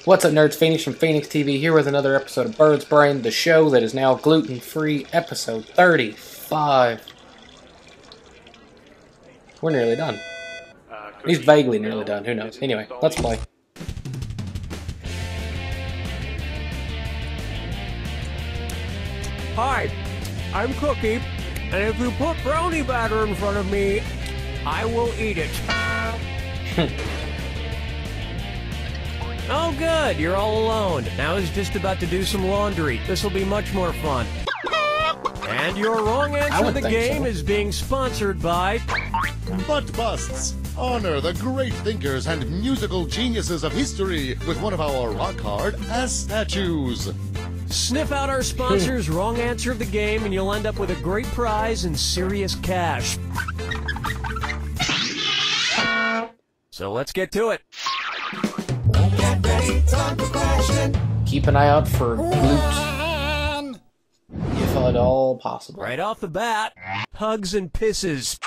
What's up, nerds? Phoenix from PhoenixTV here with another episode of Bird's Brain, the show that is now gluten-free, episode 35. We're nearly done. He's vaguely nearly done, who knows. Anyway, let's play. Hi, I'm Cookie, and if you put brownie batter in front of me, I will eat it. Oh good, you're all alone. Now I was just about to do some laundry. This'll be much more fun. And your wrong answer to the game is being sponsored by... Butt Busts. Honor the great thinkers and musical geniuses of history with one of our rock-hard ass statues. Sniff out our sponsor's wrong answer of the game and you'll end up with a great prize and serious cash. So let's get to it. Keep an eye out for glute, if at all possible. Right off the bat, hugs and pisses.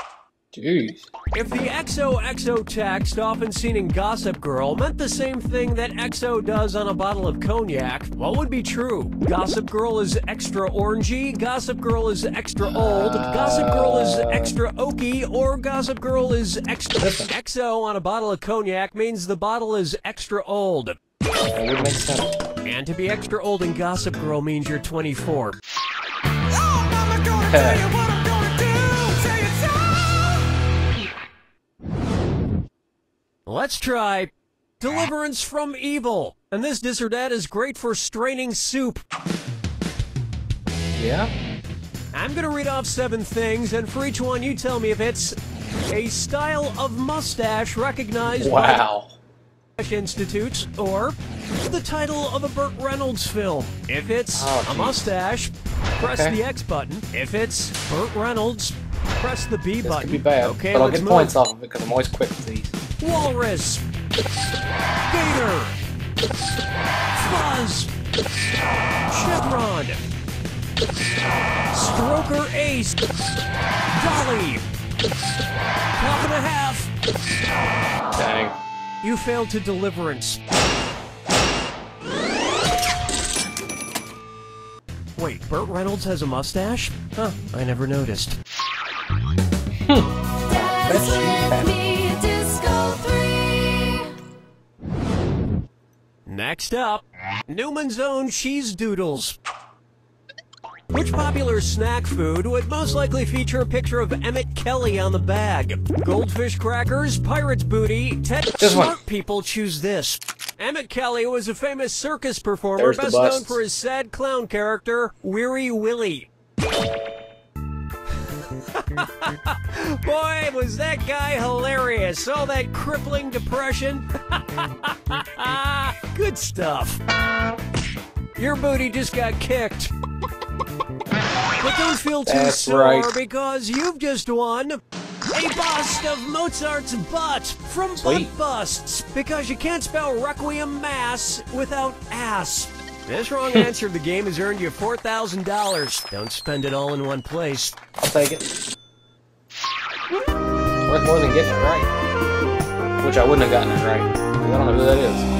Jeez. If the XOXO text, often seen in Gossip Girl, meant the same thing that XO does on a bottle of cognac, what would be true? Gossip Girl is extra orangey, Gossip Girl is extra old, Gossip Girl is extra oaky, or Gossip Girl is extra... XO on a bottle of cognac means the bottle is extra old. That would make sense. And to be extra old in Gossip Girl means you're 24. Let's try deliverance from evil. And this dis or dat is great for straining soup. Yeah? I'm gonna read off 7 things, and for each one you tell me if it's a style of mustache recognized by institutes, or the title of a Burt Reynolds film. If it's a mustache, press the X button. If it's Burt Reynolds, press the B button. This could be bad, okay, but I'll get points off of it because I'm always quick with these. Walrus, Gator, Fuzz, Chevron, Stroker Ace, Dolly, Half and a Half. Dang. You failed to deliverance. Wait, Burt Reynolds has a mustache? Huh, I never noticed. Next up, Newman's Own Cheese Doodles. Which popular snack food would most likely feature a picture of Emmett Kelly on the bag? Goldfish crackers, pirate's booty, smart people choose this. Emmett Kelly was a famous circus performer, best known for his sad clown character, Weary Willie. Boy, was that guy hilarious. All that crippling depression. Good stuff. Your booty just got kicked. But don't feel too sore because you've just won a bust of Mozart's butt from Butt Busts, because you can't spell Requiem Mass without ass. This wrong answer of the game has earned you $4,000. Don't spend it all in one place. I'll take it. Worth more than getting it right. Which I wouldn't have gotten it right. I don't know who that is.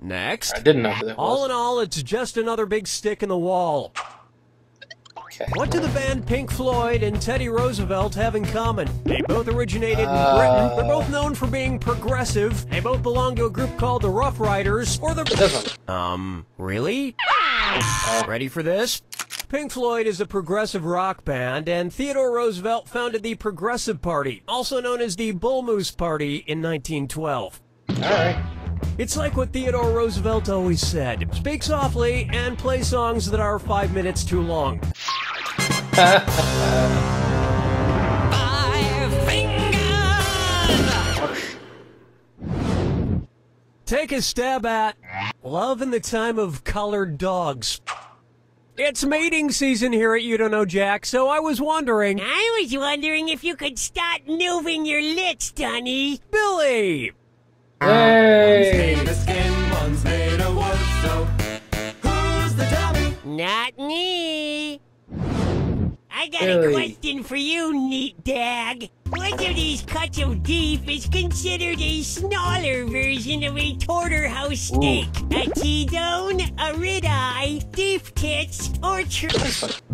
Next. I didn't know who that was. All in all, it's just another big stick in the wall. Okay. What do the band Pink Floyd and Teddy Roosevelt have in common? They both originated in Britain. They're both known for being progressive. They both belong to a group called the Rough Riders, or the... Really? Ready for this? Pink Floyd is a progressive rock band, and Theodore Roosevelt founded the Progressive Party, also known as the Bull Moose Party, in 1912. Alright. It's like what Theodore Roosevelt always said: speak softly and play songs that are 5 minutes too long. 5 fingers! Take a stab at love in the time of collared dogs. It's mating season here at You Don't Know Jack, so I was wondering if you could start moving your lips, Donnie. Billy! Hey! One's made of skin, one's made of wood, so who's the dummy? Not me. I I got a question for you, neat dag. Which of these cuts of beef is considered a smaller version of a porterhouse steak? A T-bone, a ribeye, beef tits, or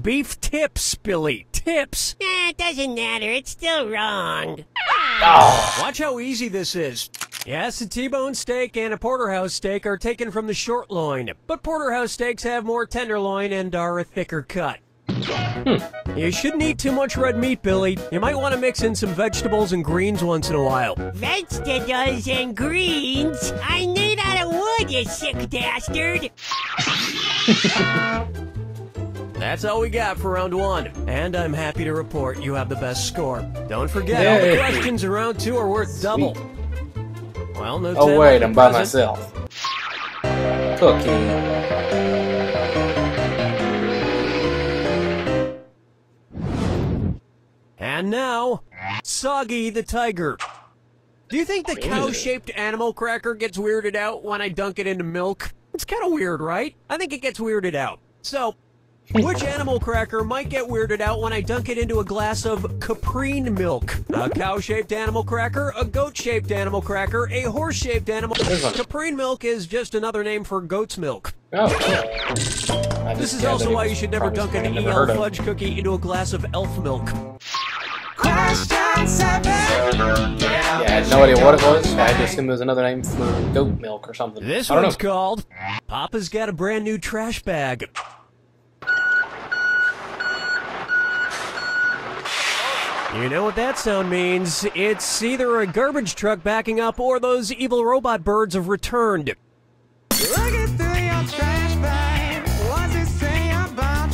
Beef tips, Billy. Tips. It doesn't matter. It's still wrong. Watch how easy this is. Yes, a T-bone steak and a porterhouse steak are taken from the short loin, but porterhouse steaks have more tenderloin and are a thicker cut. You shouldn't eat too much red meat, Billy. You might want to mix in some vegetables and greens once in a while. Vegetables and greens? I'm made out of wood, you sick bastard! That's all we got for round one, and I'm happy to report you have the best score. Don't forget, all the questions in round two are worth double. Well, no. Oh wait, I'm by myself. Cookie. And now, Soggy the Tiger. Do you think the cow-shaped animal cracker gets weirded out when I dunk it into milk? It's kind of weird, right? I think it gets weirded out. So, which animal cracker might get weirded out when I dunk it into a glass of caprine milk? A cow-shaped animal cracker, a goat-shaped animal cracker, a horse-shaped animal... Caprine milk is just another name for goat's milk. Oh, cool. This is also why you should never dunk an EL fudge cookie into a glass of elf milk. Yeah, I had no idea what it was. I just assumed it was another name for goat milk or something. This one's called Papa's Got a Brand New Trash Bag. You know what that sound means. It's either a garbage truck backing up or those evil robot birds have returned. Looking through your trash bag, what's it say about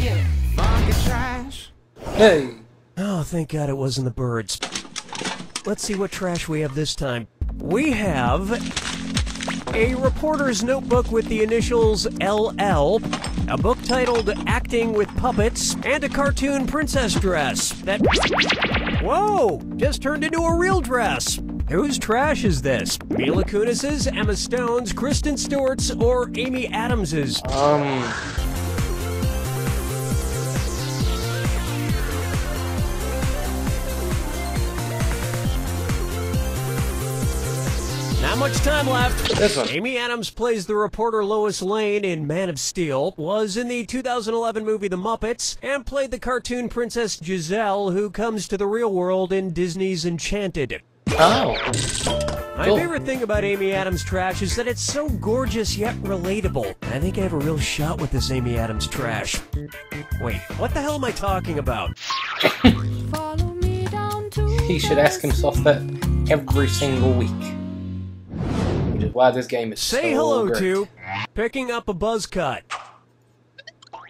you? Funky trash. Hey! Oh, thank God it wasn't the birds. Let's see what trash we have this time. We have a reporter's notebook with the initials LL, a book titled Acting with Puppets, and a cartoon princess dress that... Whoa! Just turned into a real dress! Whose trash is this? Mila Kunis's, Emma Stone's, Kristen Stewart's, or Amy Adams's? Not much time left. This one. Amy Adams plays the reporter Lois Lane in Man of Steel, was in the 2011 movie The Muppets, and played the cartoon princess Giselle, who comes to the real world in Disney's Enchanted. Oh. My favorite thing about Amy Adams trash is that it's so gorgeous yet relatable. I think I have a real shot with this Amy Adams trash. Wait, what the hell am I talking about? He should ask himself that every single week. Which is why this game is Say so hello great. to Picking Up a Buzz Cut.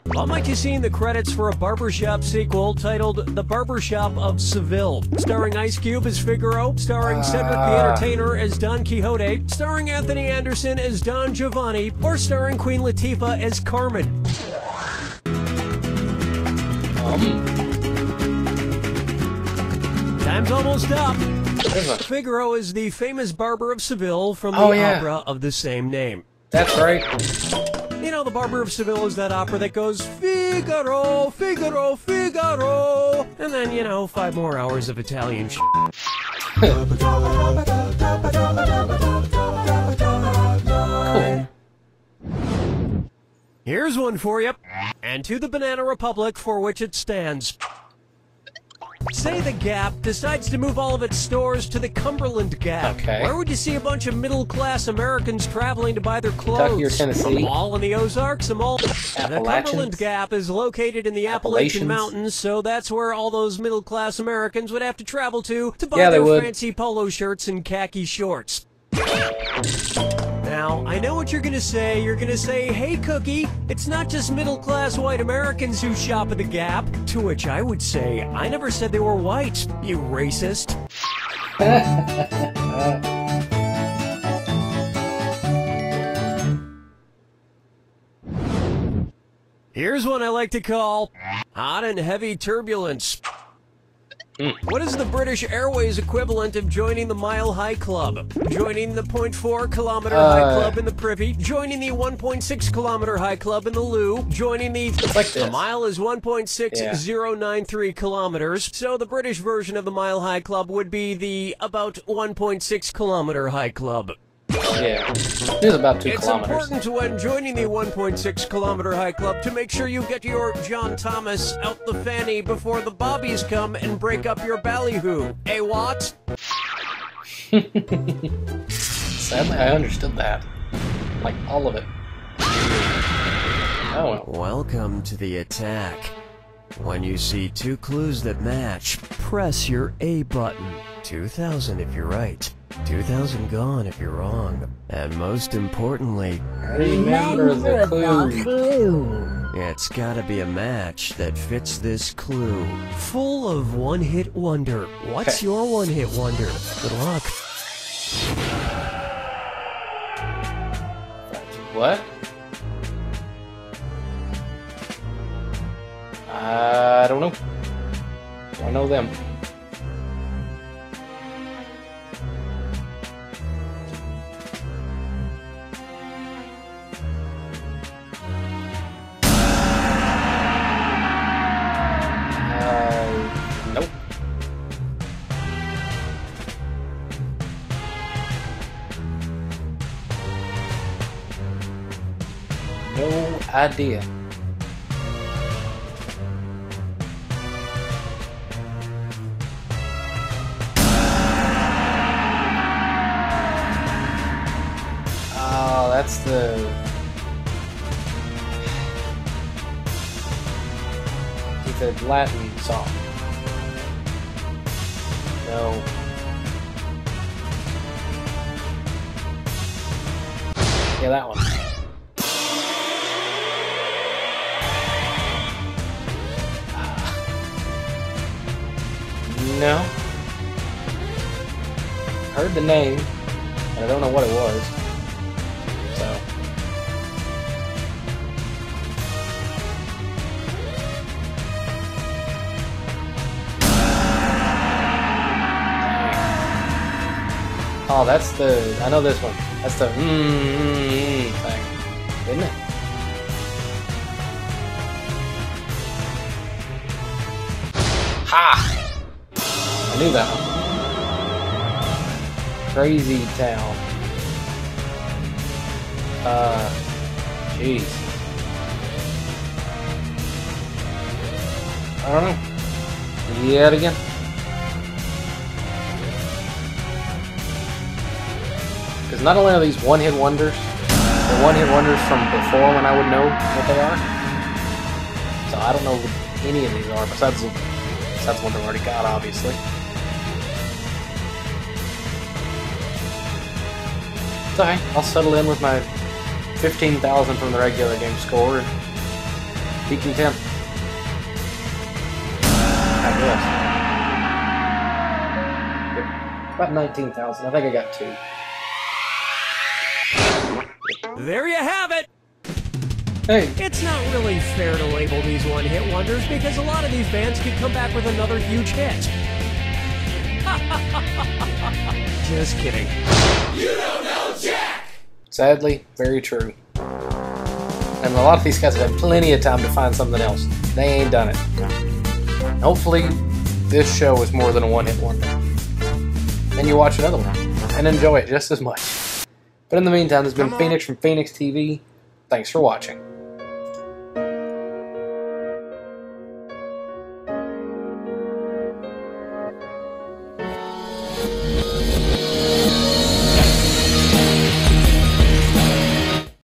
What might you see in the credits for a barbershop sequel titled The Barbershop of Seville? Starring Ice Cube as Figaro, starring Cedric the Entertainer as Don Quixote, starring Anthony Anderson as Don Giovanni, or starring Queen Latifah as Carmen. Time's almost up. Figaro is the famous barber of Seville from the opera of the same name. That's right. You know, the Barber of Seville is that opera that goes, Figaro, Figaro, Figaro, and then, you know, 5 more hours of Italian sh**. Cool. Here's one for you. And to the Banana Republic for which it stands. Say the Gap decides to move all of its stores to the Cumberland Gap. Okay. Where would you see a bunch of middle-class Americans traveling to buy their clothes? Kentucky or Tennessee? A mall in the Ozarks, a mall... The Cumberland Gap is located in the Appalachian Mountains, so that's where all those middle-class Americans would have to travel to buy their fancy polo shirts and khaki shorts. Now, I know what you're gonna say. You're gonna say, hey, Cookie, it's not just middle-class white Americans who shop at the Gap. To which I would say, I never said they were white, you racist. Here's one I like to call Hot and Heavy Turbulence. What is the British Airways equivalent of joining the Mile High Club? Joining the 0.4 kilometer high club in the Privy? Joining the 1.6 kilometer high club in the Loo? Joining the... Like this. A mile is 1.6093 kilometers, so the British version of the Mile High Club would be the about 1.6 kilometer high club. Yeah, it is about 2 kilometers. It's important when joining the 1.6 kilometer high club to make sure you get your John Thomas out the fanny before the bobbies come and break up your ballyhoo. Eh, what? Sadly, I understood that. Like, all of it. Oh well. Welcome to the attack. When you see 2 clues that match, press your A button. 2,000 if you're right. 2,000 gone if you're wrong. And most importantly, Remember the clue. It's gotta be a match that fits this clue. Full of one-hit wonder. What's your one-hit wonder? Good luck. What? I don't know. I know them. Nope. No idea. Oh, that's the... It's a Latin song. No. Yeah, that one. No. Heard the name, but I don't know what it was. So. Oh, that's the... I know this one. That's the thing, isn't it? Ha! I knew that one. Crazy Town. Jeez. I don't know. Yet again. Because not only are these one-hit wonders, they're one-hit wonders from before when I would know what they are. So I don't know what any of these are, besides what they've already got, obviously. It's alright, I'll settle in with my 15,000 from the regular game score and be content. I guess. Yep. About 19,000. I think I got 2. There you have it! Hey! It's not really fair to label these one-hit wonders because a lot of these bands could come back with another huge hit. Just kidding. You don't know Jack! Sadly, very true. And a lot of these guys have had plenty of time to find something else. They ain't done it. Hopefully, this show is more than a one-hit wonder. And you watch another one and enjoy it just as much. But in the meantime, this has been Phoenix from PhoenixTV. Thanks for watching.